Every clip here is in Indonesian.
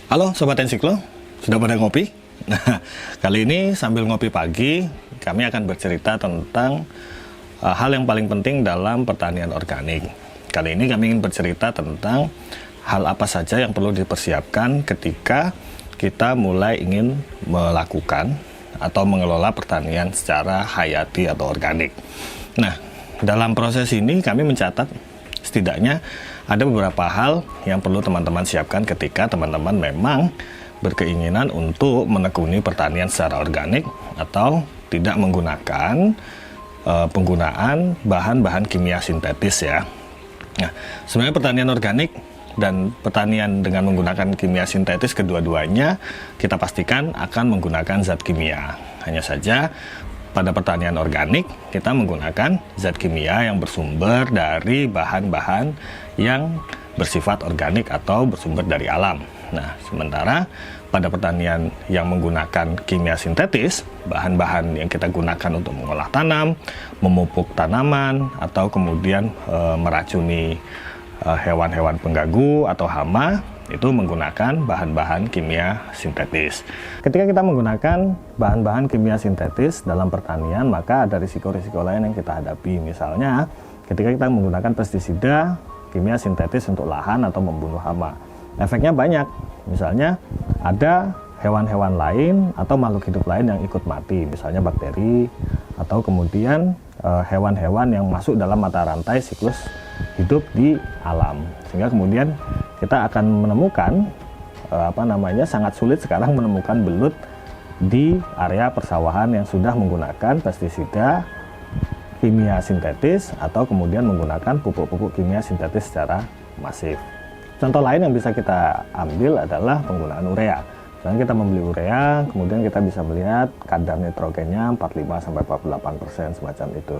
Halo Sobat Ensiklo, sudah pada ngopi? Nah, kali ini sambil ngopi pagi, kami akan bercerita tentang hal yang paling penting dalam pertanian organik. Kali ini kami ingin bercerita tentang hal apa saja yang perlu dipersiapkan ketika kita mulai ingin melakukan atau mengelola pertanian secara hayati atau organik. Nah, dalam proses ini kami mencatat setidaknya ada beberapa hal yang perlu teman-teman siapkan ketika teman-teman memang berkeinginan untuk menekuni pertanian secara organik atau tidak menggunakan penggunaan bahan-bahan kimia sintetis ya. Nah, sebenarnya pertanian organik dan pertanian dengan menggunakan kimia sintetis kedua-duanya kita pastikan akan menggunakan zat kimia. Hanya saja pada pertanian organik kita menggunakan zat kimia yang bersumber dari bahan-bahan yang bersifat organik atau bersumber dari alam. Nah, sementara pada pertanian yang menggunakan kimia sintetis, bahan-bahan yang kita gunakan untuk mengolah tanam, memupuk tanaman, atau kemudian meracuni hewan-hewan pengganggu atau hama, itu menggunakan bahan-bahan kimia sintetis. Ketika kita menggunakan bahan-bahan kimia sintetis dalam pertanian, maka ada risiko-risiko lain yang kita hadapi. Misalnya, ketika kita menggunakan pestisida kimia sintetis untuk lahan atau membunuh hama, efeknya banyak. Misalnya, ada hewan-hewan lain atau makhluk hidup lain yang ikut mati, misalnya bakteri, atau kemudian hewan-hewan yang masuk dalam mata rantai siklus hidup di alam, sehingga kemudian kita akan menemukan sangat sulit sekarang menemukan belut di area persawahan yang sudah menggunakan pestisida kimia sintetis atau kemudian menggunakan pupuk-pupuk kimia sintetis secara masif. Contoh lain yang bisa kita ambil adalah penggunaan urea. Misalnya kita membeli urea, kemudian kita bisa melihat kadar nitrogennya 45-48% semacam itu.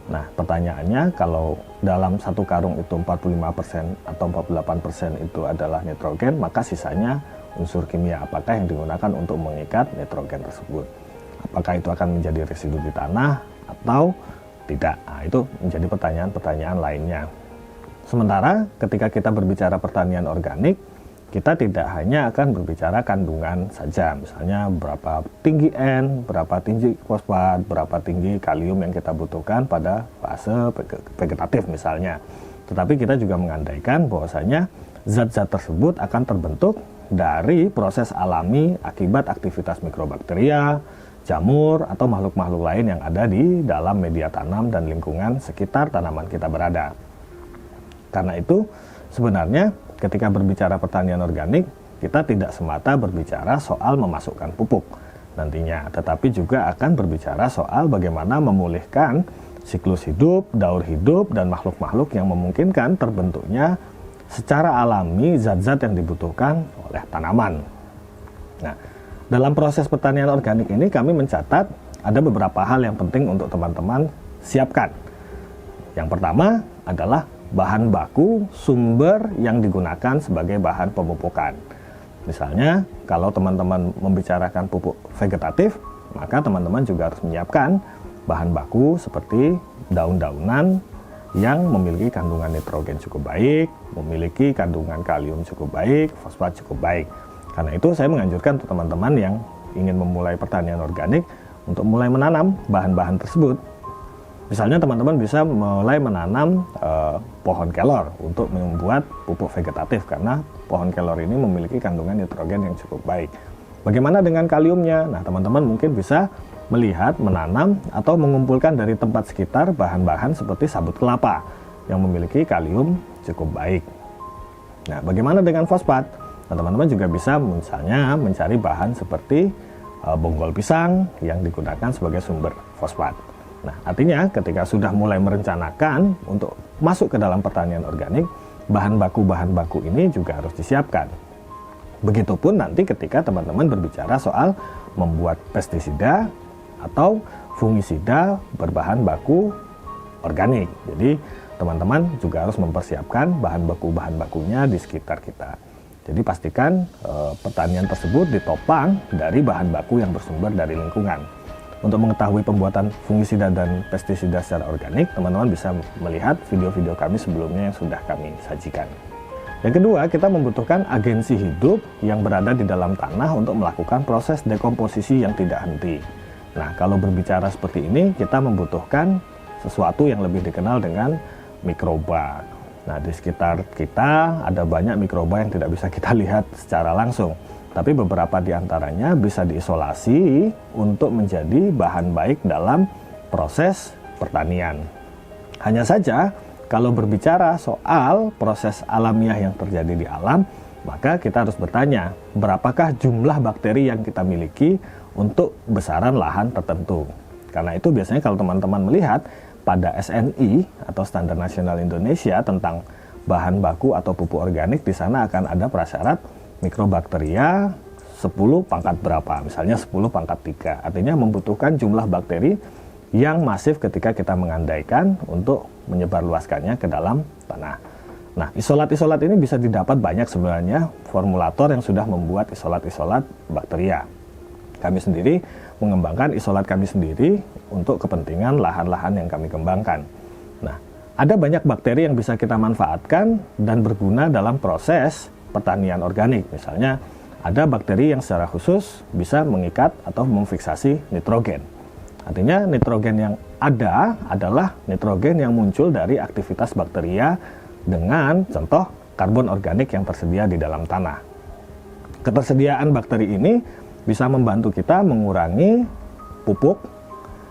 Nah, pertanyaannya, kalau dalam satu karung itu 45% atau 48% itu adalah nitrogen, maka sisanya unsur kimia apakah yang digunakan untuk mengikat nitrogen tersebut? Apakah itu akan menjadi residu di tanah atau tidak? Nah, itu menjadi pertanyaan-pertanyaan lainnya. Sementara ketika kita berbicara pertanian organik, kita tidak hanya akan berbicara kandungan saja, misalnya berapa tinggi N, berapa tinggi fosfat, berapa tinggi kalium yang kita butuhkan pada fase vegetatif misalnya. Tetapi kita juga mengandaikan bahwasanya zat-zat tersebut akan terbentuk dari proses alami akibat aktivitas mikrobakteria, jamur, atau makhluk-makhluk lain yang ada di dalam media tanam dan lingkungan sekitar tanaman kita berada. Karena itu, sebenarnya ketika berbicara pertanian organik, kita tidak semata berbicara soal memasukkan pupuk nantinya, tetapi juga akan berbicara soal bagaimana memulihkan siklus hidup, daur hidup, dan makhluk-makhluk yang memungkinkan terbentuknya secara alami zat-zat yang dibutuhkan oleh tanaman. Nah, dalam proses pertanian organik ini kami mencatat ada beberapa hal yang penting untuk teman-teman siapkan. Yang pertama adalah bahan baku sumber yang digunakan sebagai bahan pemupukan. Misalnya, kalau teman-teman membicarakan pupuk vegetatif, maka teman-teman juga harus menyiapkan bahan baku seperti daun-daunan yang memiliki kandungan nitrogen cukup baik, memiliki kandungan kalium cukup baik, fosfat cukup baik. Karena itu saya menganjurkan untuk teman-teman yang ingin memulai pertanian organik untuk mulai menanam bahan-bahan tersebut. Misalnya teman-teman bisa mulai menanam pohon kelor untuk membuat pupuk vegetatif karena pohon kelor ini memiliki kandungan nitrogen yang cukup baik. Bagaimana dengan kaliumnya? Nah, teman-teman mungkin bisa melihat, menanam, atau mengumpulkan dari tempat sekitar bahan-bahan seperti sabut kelapa yang memiliki kalium cukup baik. Nah, bagaimana dengan fosfat? Nah, teman-teman juga bisa misalnya mencari bahan seperti bonggol pisang yang digunakan sebagai sumber fosfat. Nah, artinya ketika sudah mulai merencanakan untuk masuk ke dalam pertanian organik, bahan baku ini juga harus disiapkan. Begitupun nanti ketika teman-teman berbicara soal membuat pestisida atau fungisida berbahan baku organik. Jadi, teman-teman juga harus mempersiapkan bahan bakunya di sekitar kita. Jadi pastikan pertanian tersebut ditopang dari bahan baku yang bersumber dari lingkungan. Untuk mengetahui pembuatan fungisida dan pestisida secara organik, teman-teman bisa melihat video-video kami sebelumnya yang sudah kami sajikan. Yang kedua, kita membutuhkan agensi hidup yang berada di dalam tanah untuk melakukan proses dekomposisi yang tidak henti. Nah, kalau berbicara seperti ini, kita membutuhkan sesuatu yang lebih dikenal dengan mikroba. Nah, di sekitar kita ada banyak mikroba yang tidak bisa kita lihat secara langsung, tapi beberapa di antaranya bisa diisolasi untuk menjadi bahan baik dalam proses pertanian. Hanya saja, kalau berbicara soal proses alamiah yang terjadi di alam, maka kita harus bertanya, berapakah jumlah bakteri yang kita miliki untuk besaran lahan tertentu. Karena itu biasanya kalau teman-teman melihat pada SNI atau Standar Nasional Indonesia tentang bahan baku atau pupuk organik, di sana akan ada prasyarat mikrobakteria 10 pangkat berapa, misalnya 10 pangkat 3. Artinya membutuhkan jumlah bakteri yang masif ketika kita mengandaikan untuk menyebarluaskannya ke dalam tanah. Nah, isolat-isolat ini bisa didapat banyak sebenarnya formulator yang sudah membuat isolat-isolat bakteria. Kami sendiri mengembangkan isolat kami sendiri untuk kepentingan lahan-lahan yang kami kembangkan. Nah, ada banyak bakteri yang bisa kita manfaatkan dan berguna dalam proses pertanian organik. Misalnya, ada bakteri yang secara khusus bisa mengikat atau memfiksasi nitrogen. Artinya nitrogen yang ada adalah nitrogen yang muncul dari aktivitas bakteria dengan contoh karbon organik yang tersedia di dalam tanah. Ketersediaan bakteri ini bisa membantu kita mengurangi pupuk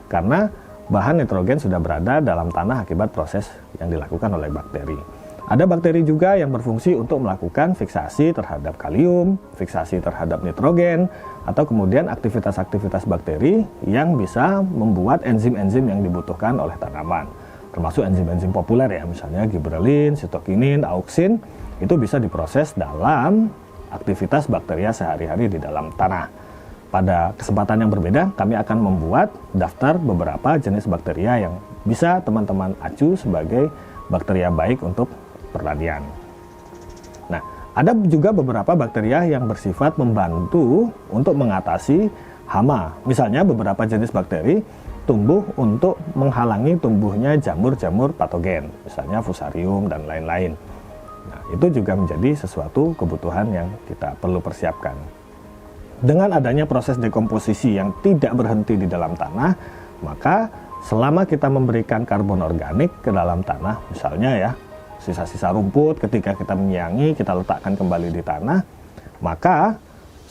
karena bahan nitrogen sudah berada dalam tanah akibat proses yang dilakukan oleh bakteri. Ada bakteri juga yang berfungsi untuk melakukan fiksasi terhadap kalium, fiksasi terhadap nitrogen, atau kemudian aktivitas-aktivitas bakteri yang bisa membuat enzim-enzim yang dibutuhkan oleh tanaman. Termasuk enzim-enzim populer ya, misalnya gibberellin, sitokinin, auksin, itu bisa diproses dalam aktivitas bakteria sehari-hari di dalam tanah. Pada kesempatan yang berbeda, kami akan membuat daftar beberapa jenis bakteria yang bisa teman-teman acu sebagai bakteria baik untuk pertanian. Nah, ada juga beberapa bakteria yang bersifat membantu untuk mengatasi hama. Misalnya beberapa jenis bakteri tumbuh untuk menghalangi tumbuhnya jamur-jamur patogen, misalnya fusarium dan lain-lain. Nah, itu juga menjadi sesuatu kebutuhan yang kita perlu persiapkan. Dengan adanya proses dekomposisi yang tidak berhenti di dalam tanah, maka selama kita memberikan karbon organik ke dalam tanah, misalnya ya, sisa-sisa rumput ketika kita menyiangi, kita letakkan kembali di tanah, maka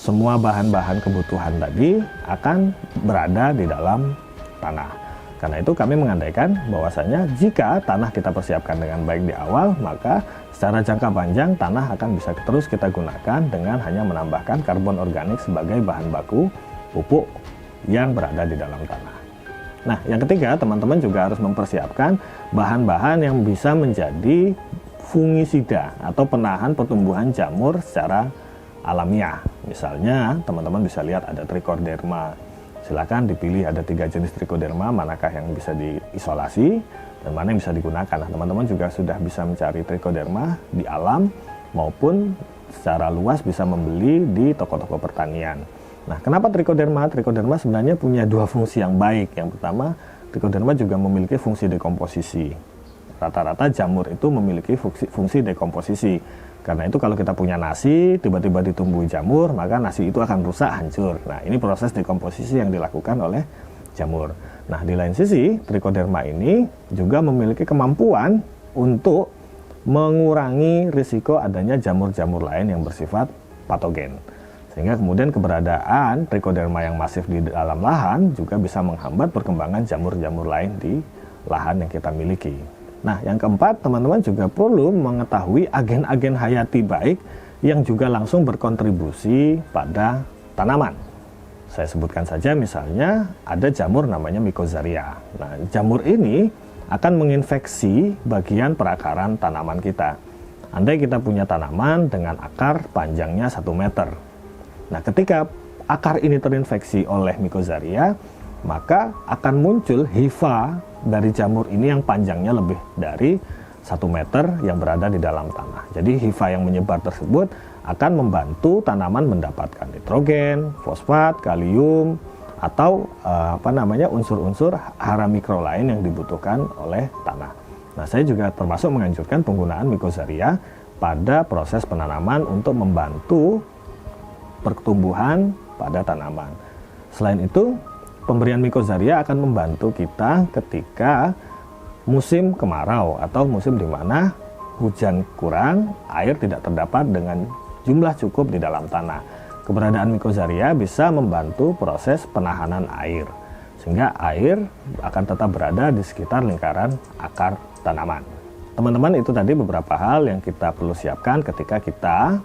semua bahan-bahan kebutuhan tadi akan berada di dalam tanah. Karena itu kami mengandaikan bahwasanya jika tanah kita persiapkan dengan baik di awal, maka secara jangka panjang tanah akan bisa terus kita gunakan dengan hanya menambahkan karbon organik sebagai bahan baku pupuk yang berada di dalam tanah. Nah, yang ketiga, teman-teman juga harus mempersiapkan bahan-bahan yang bisa menjadi fungisida atau penahan pertumbuhan jamur secara alamiah. Misalnya, teman-teman bisa lihat ada trichoderma. Silakan dipilih ada 3 jenis trichoderma, manakah yang bisa diisolasi dan mana yang bisa digunakan. Nah, teman-teman juga sudah bisa mencari trichoderma di alam maupun secara luas bisa membeli di toko-toko pertanian. Nah, kenapa trichoderma? Trichoderma sebenarnya punya 2 fungsi yang baik. Yang pertama, trichoderma juga memiliki fungsi dekomposisi. Rata-rata jamur itu memiliki fungsi dekomposisi. Karena itu kalau kita punya nasi, tiba-tiba ditumbuhi jamur, maka nasi itu akan rusak, hancur. Nah, ini proses dekomposisi yang dilakukan oleh jamur. Nah, di lain sisi, trichoderma ini juga memiliki kemampuan untuk mengurangi risiko adanya jamur-jamur lain yang bersifat patogen. Sehingga kemudian keberadaan trichoderma yang masif di dalam lahan juga bisa menghambat perkembangan jamur-jamur lain di lahan yang kita miliki. Nah, yang keempat, teman-teman juga perlu mengetahui agen-agen hayati baik yang juga langsung berkontribusi pada tanaman. Saya sebutkan saja misalnya ada jamur namanya Mycozaria. Nah, jamur ini akan menginfeksi bagian perakaran tanaman kita. Andai kita punya tanaman dengan akar panjangnya 1 meter. Nah, ketika akar ini terinfeksi oleh Mycozaria, maka akan muncul hifa dari jamur ini yang panjangnya lebih dari 1 meter yang berada di dalam tanah. Jadi hifa yang menyebar tersebut akan membantu tanaman mendapatkan nitrogen, fosfat, kalium, atau unsur-unsur hara mikro lain yang dibutuhkan oleh tanah. Nah, saya juga termasuk menganjurkan penggunaan Mycozaria pada proses penanaman untuk membantu pertumbuhan pada tanaman. Selain itu, pemberian Mycozaria akan membantu kita ketika musim kemarau atau musim di mana hujan kurang, air tidak terdapat dengan jumlah cukup di dalam tanah. Keberadaan Mycozaria bisa membantu proses penahanan air, sehingga air akan tetap berada di sekitar lingkaran akar tanaman. Teman-teman, itu tadi beberapa hal yang kita perlu siapkan ketika kita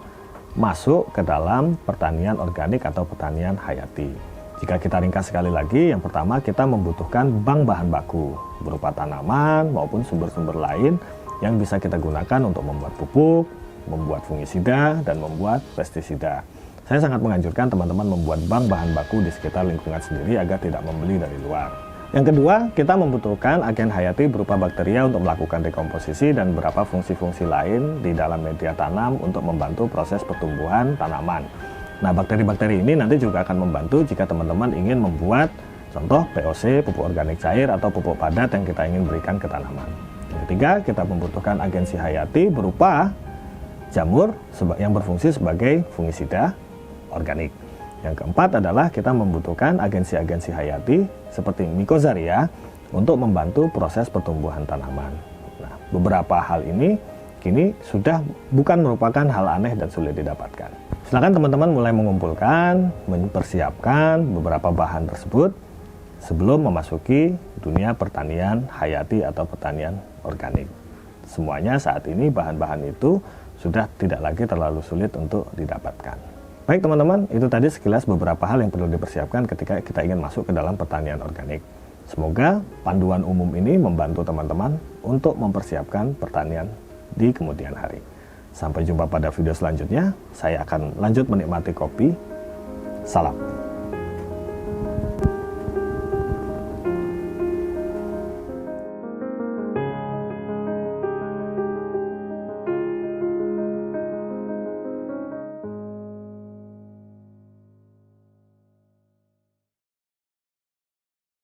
masuk ke dalam pertanian organik atau pertanian hayati. Jika kita ringkas sekali lagi, yang pertama kita membutuhkan bank bahan baku berupa tanaman maupun sumber-sumber lain yang bisa kita gunakan untuk membuat pupuk, membuat fungisida, dan membuat pestisida. Saya sangat menganjurkan teman-teman membuat bank bahan baku di sekitar lingkungan sendiri agar tidak membeli dari luar. Yang kedua, kita membutuhkan agen hayati berupa bakteria untuk melakukan dekomposisi dan beberapa fungsi-fungsi lain di dalam media tanam untuk membantu proses pertumbuhan tanaman. Nah, bakteri-bakteri ini nanti juga akan membantu jika teman-teman ingin membuat contoh POC, pupuk organik cair, atau pupuk padat yang kita ingin berikan ke tanaman. Yang ketiga, kita membutuhkan agensi hayati berupa jamur yang berfungsi sebagai fungisida organik. Yang keempat adalah kita membutuhkan agensi-agensi hayati seperti Mycozaria untuk membantu proses pertumbuhan tanaman. Nah, beberapa hal ini kini sudah bukan merupakan hal aneh dan sulit didapatkan. Silakan teman-teman mulai mengumpulkan, mempersiapkan beberapa bahan tersebut sebelum memasuki dunia pertanian hayati atau pertanian organik. Semuanya saat ini bahan-bahan itu sudah tidak lagi terlalu sulit untuk didapatkan. Baik teman-teman, itu tadi sekilas beberapa hal yang perlu dipersiapkan ketika kita ingin masuk ke dalam pertanian organik. Semoga panduan umum ini membantu teman-teman untuk mempersiapkan pertanian di kemudian hari. Sampai jumpa pada video selanjutnya. Saya akan lanjut menikmati kopi. Salam.